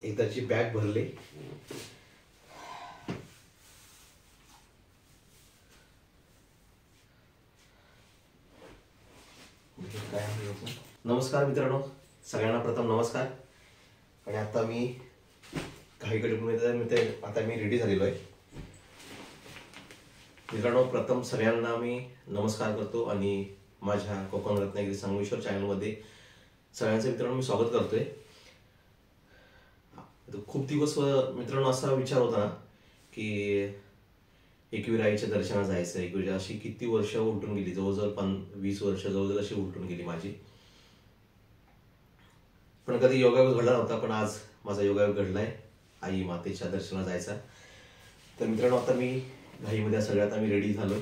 एकदाची बॅग भरली. नमस्कार मित्रांनो, सगळ्यांना प्रथम नमस्कार. आणि आता मी घाईकडे आता मी रेडी झालेलो आहे. मित्रांनो, प्रथम सगळ्यांना मी नमस्कार करतो आणि माझ्या कोकण रत्नागिरी संगमेश्वर चॅनलमध्ये सगळ्यांचं मित्रांनो मी स्वागत करतोय. खूप दिवस मित्रांनो असा विचार होता ना की एकवीर आईच्या दर्शनाला जायचं. एकवीर अशी किती वर्ष उलटून गेली, जवळजवळ 20 वर्ष जवळजवळ अशी उलटून गेली माझी. पण कधी योगायोग घडला नव्हता, पण आज माझा योगायोग घडलाय आई मातेच्या दर्शनाला जायचा. तर मित्रांनो, आता मी घाईमध्ये सगळ्यात आम्ही रेडी झालोय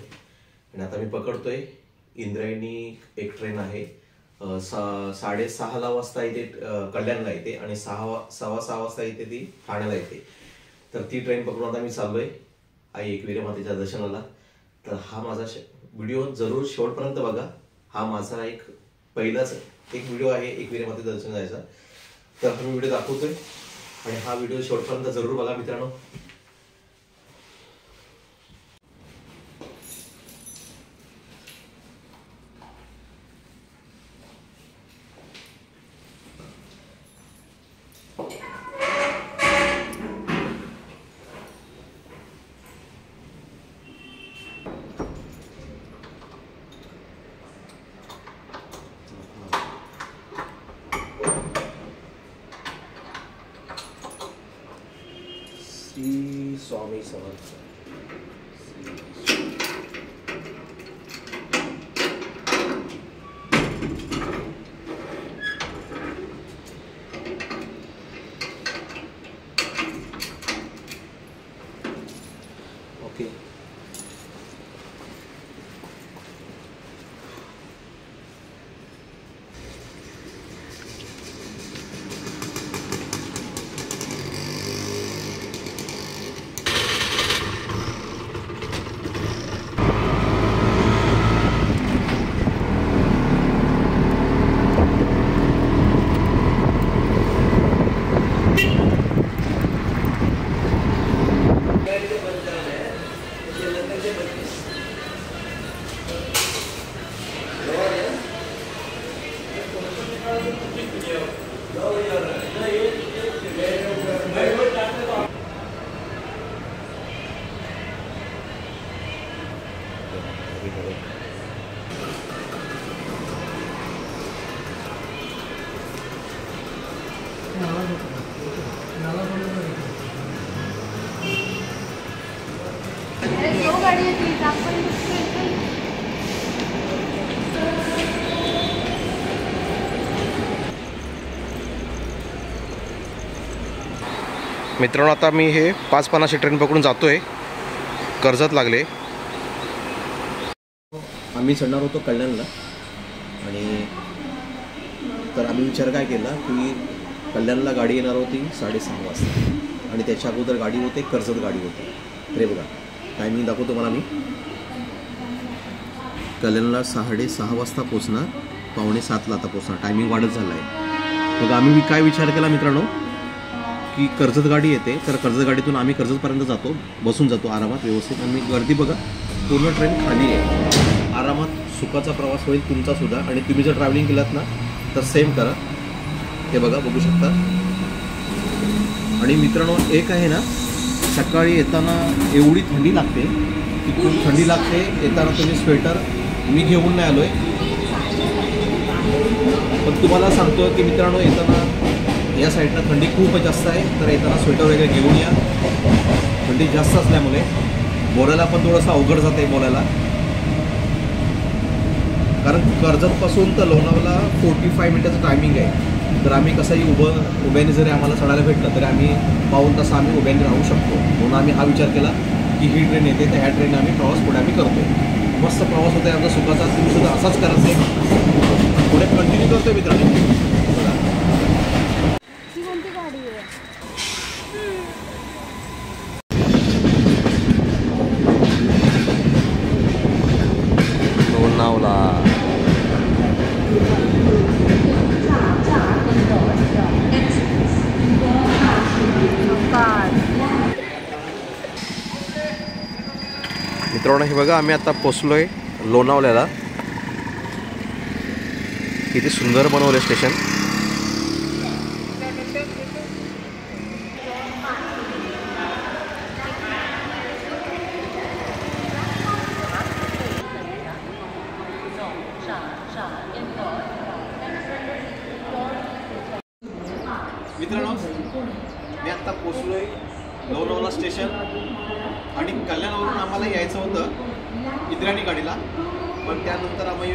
आणि आता मी पकडतोय इंद्रायणी एक ट्रेन आहे. 6:30 वाजता इथे कल्याणला येते आणि 6:15 वाजता इथे ती ठाण्याला येते. तर ती ट्रेन पकडून आता मी चाललोय आई एकविरा मातेच्या दर्शनाला. तर हा माझा व्हिडिओ जरूर शेवटपर्यंत बघा. हा माझा पहिलाच व्हिडिओ आहे एकविरा मातेच्या दर्शनाला जायचा. तर हा मी व्हिडिओ दाखवतोय आणि हा व्हिडिओ शेवटपर्यंत जरूर बघा मित्रांनो. श्री स्वामी समर्थ. ओके, मित्रांनो, आता मी हे 5:50 ट्रेन पकडून जातोय. कर्जत लागले. आम्ही चढणार होतो कल्याणला आणि तर आम्ही विचार काय केला की कल्याणला गाडी येणार होती 6:30 वाजता आणि त्याच्या अगोदर गाडी होते कर्जत गाडी होती. अरे बघा, टायमिंग दाखवतो मला. मी कल्याणला 6:30 वाजता पोचणार, 6:45 आता पोचणार. टायमिंग वाढत झाला आहे. मग आम्ही काय विचार केला मित्रांनो की कर्जत गाडी येते, तर कर्जत गाडीतून आम्ही कर्जतपर्यंत जातो, बसून जातो आरामात व्यवस्थित. आणि गर्दी बघा, पूर्ण ट्रेन खाली आहे. आरामात सुखाचा प्रवास होईल तुमचा सुद्धा. आणि तुम्ही जर ट्रॅव्हलिंग केलात ना तर सेम करा. हे बघा, बघू शकता. आणि मित्रांनो, एक आहे ना, सकाळी येताना एवढी थंडी लागते की खूप थंडी लागते. येताना तुम्ही स्वेटर मी घेऊन नाही आलो आहे, पण तुम्हाला सांगतो की मित्रांनो, येताना या साईडला थंडी खूप जास्त आहे. तर येताना स्वेटर वगैरे घेऊन या. थंडी जास्त असल्यामुळे बोलायला पण थोडंसं अवघड जातं आहे बोलायला. कारण कर्जतपासून तर लोणावळा 45 मिनिटाचं टायमिंग आहे. तर आम्ही कसंही उभ्याने जरी आम्हाला चढायला भेटलं तरी आम्ही पाऊण तास आम्ही उभ्याने राहू शकतो. म्हणून आम्ही हा विचार केला की ही ट्रेन येते, तर ह्या ट्रेनने आम्ही प्रवास पुढे आम्ही करतो. मस्त प्रवास होतो आहे आमचा सुखाचा. तुम्ही सुद्धा असाच करायचं आहे. पुढे कंटिन्यू करतो आहे मित्रांनो. मित्रांनो हे बघा, आम्ही आता पोचलोय लोणावळ्याला. किती सुंदर बनवले स्टेशन. मित्रांनो मी आता पोचलोय लोणावळा स्टेशन आणि कल्याणवरून आम्हाला यायचं होतं इंद्रायणी गाडीला, पण त्यानंतर आम्ही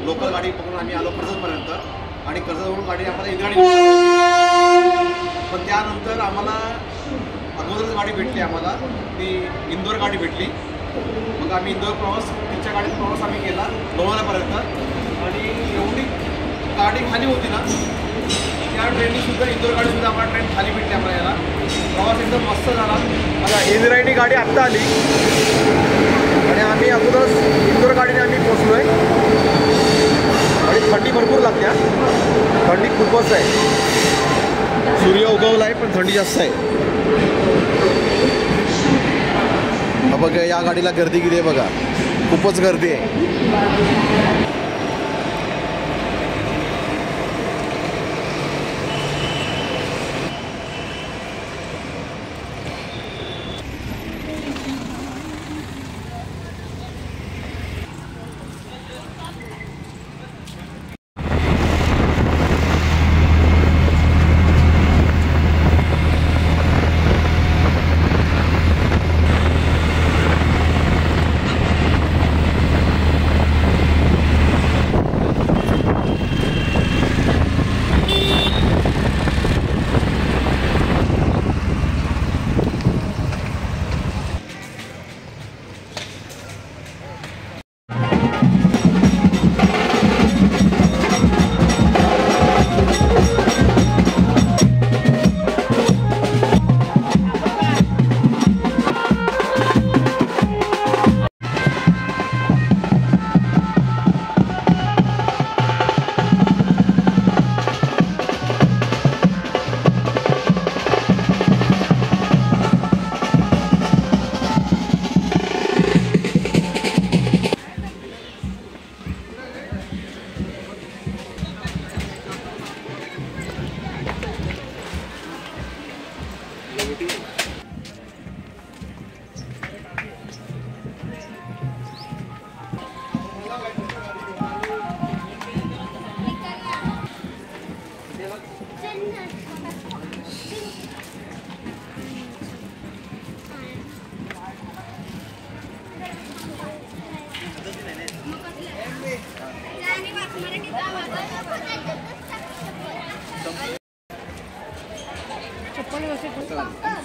लोकल गाडी पकडून आम्ही आलो कर्जतपर्यंत आणि कर्जतवरून गाडी आम्हाला इंद्रायणी, पण त्यानंतर आम्हाला अगोदरच गाडी भेटली, आम्हाला ती इंदोर गाडी भेटली. मग आम्ही इंदोर प्रवास, तिच्या गाडीचा प्रवास आम्ही केला लोणावळ्यापर्यंत. आणि एवढी गाडी खाली होती ना, त्या ट्रेननीसुद्धा इंदोर गाडीसुद्धा आम्हाला ट्रेन खाली भेटली. आम्हाला याला प्रवास एकदम मस्त झाला. आता इंद्रायणी गाडी आत्ता आली आणि आम्ही अगोदरच इंदोर गाडीने आम्ही पोचलो आहे. आणि थंडी भरपूर लागते, थंडी खूपच आहे. सूर्य उगवला आहे पण थंडी जास्त आहे. हा बघा, या गाडीला गर्दी किती आहे बघा, खूपच गर्दी आहे.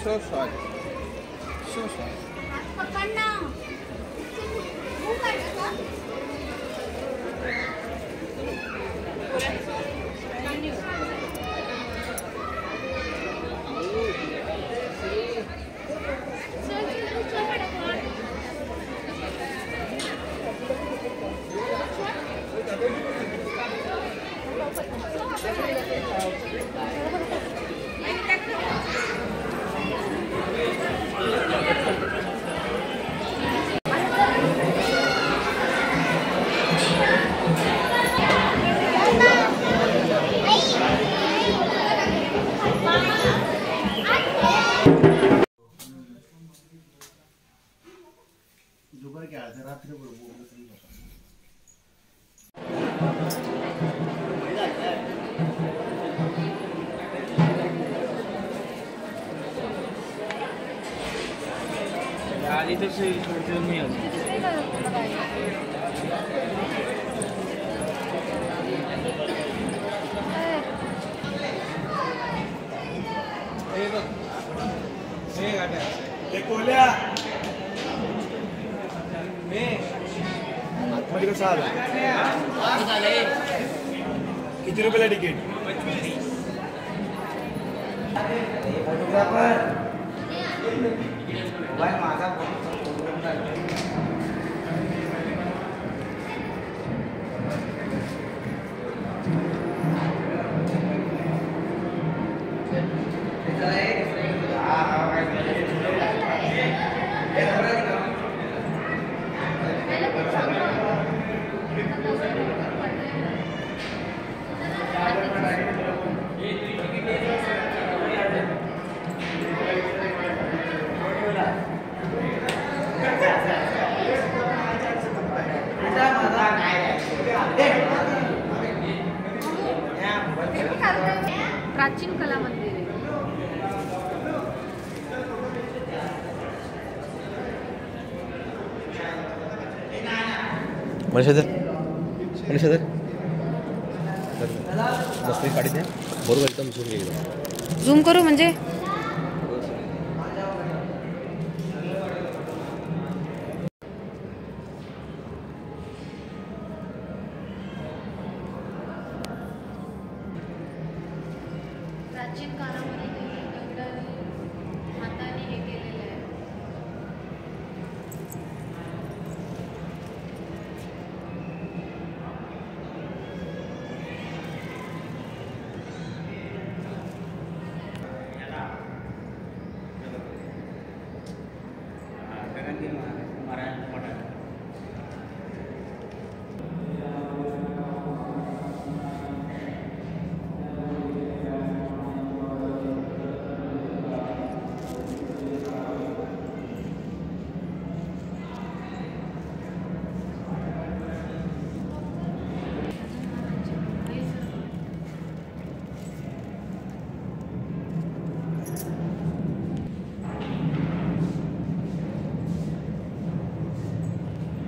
So sorry. So sorry. आधी तर मी आतमध्ये कसं आला? किती रुपयाला तिकीट? मनीषा सर मस्त गाडी द्या बरोबर एकदम झूम घेईल झूम करू म्हणजे प्राचीन काळामध्ये दगडाने हाताने हे केलेलं आहे.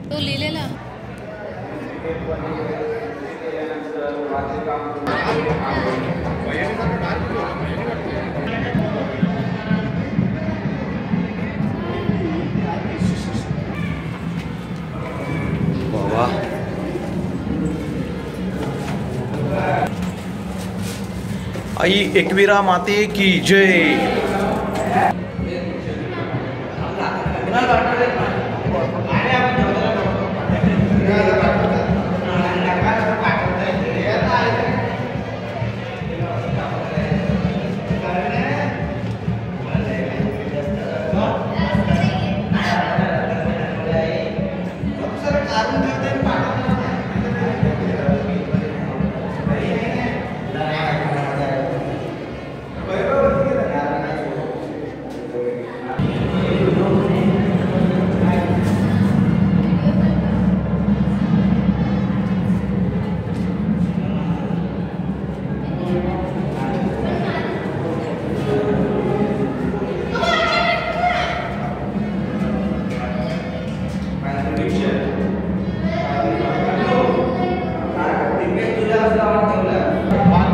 तो लिहिलेला वा आई एकवीरा माते की जय.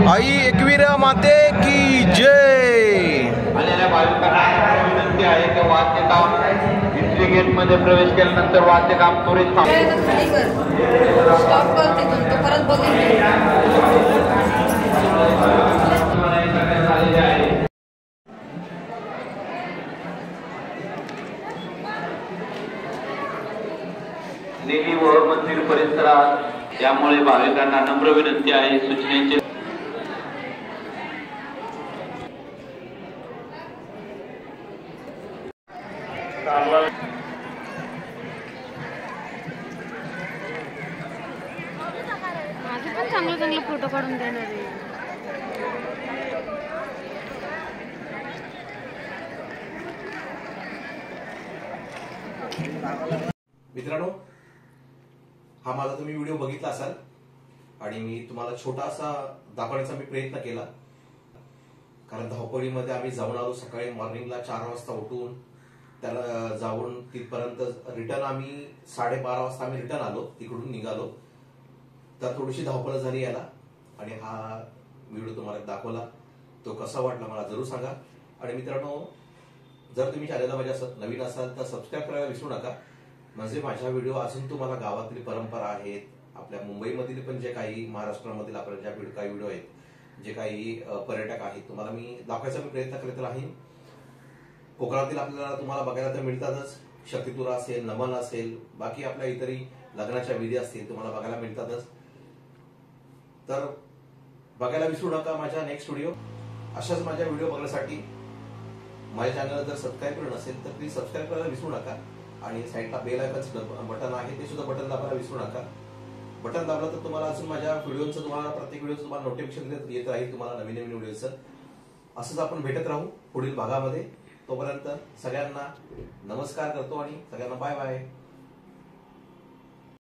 आई एकवीरा माते की जय. आलेल्या भाविकांना विनंती आहे की वाद्य काम एंट्री गेट मध्ये प्रवेश केल्यानंतर वाद्य काम त्वरित खाली कर स्टॉप कर तिथून तो परत बघेल. देवी व मंदिर परिसरात त्यामुळे भाविकांना नम्र विनंती आहे सूचनेचे माझे पण चांगले चांगले फोटो काढून देणार आहे. मित्रांनो हा माझा तुम्ही व्हिडिओ बघितला असाल आणि मी तुम्हाला छोटासा दाखवण्याचा मी प्रयत्न केला कारण धावपळीमध्ये आम्ही जाऊन आलो. सकाळी मॉर्निंगला 4 वाजता उठून त्याला जाऊन तिथपर्यंत रिटर्न आम्ही 12:30 वाजता आम्ही रिटर्न आलो, तिकडून निघालो. तर थोडीशी धावपळ झाली याला आणि हा व्हिडिओ तुम्हाला दाखवला. तो कसा वाटला मला जरूर सांगा. आणि मित्रांनो जर तुम्ही चॅनलला माझ्या नवीन असाल तर सबस्क्राईब करायला विसरू नका. म्हणजे माझ्या व्हिडिओ अजून तुम्हाला गावातली परंपरा आहेत, आपल्या मुंबईमधील पण जे काही महाराष्ट्रामधील आपल्या ज्या काही व्हिडिओ आहेत, जे काही पर्यटक आहेत तुम्हाला मी दाखवायचा प्रयत्न करत राहीन. कोकणातील आपल्याला तुम्हाला बघायला तर मिळतातच. शक्तितुरा असेल, नमन असेल, बाकी आपल्या इतरही लग्नाच्या विधी असतील तुम्हाला बघायला मिळतातच. तर बघायला विसरू नका माझ्या नेक्स्ट व्हिडिओ. अशाच माझ्या व्हिडिओ बघण्यासाठी माझ्या चॅनलला जर सबस्क्राईब केलं नसेल तर प्लीज सबस्क्राईब करायला विसरू नका. आणि साईडला बेल आयकॉन बटन आहे ते सुद्धा बटन दाबायला विसरू नका. बटन दाबलं तर तुम्हाला अजून माझ्या व्हिडिओचं तुम्हाला प्रत्येक व्हिडिओचं तुम्हाला नोटिफिकेशन येत राहील तुम्हाला नवीन नवीन व्हिडिओचं. असंच आपण भेटत राहू पुढील भागामध्ये. तोपर्यंत सगळ्यांना नमस्कार करतो आणि सगळ्यांना बाय बाय.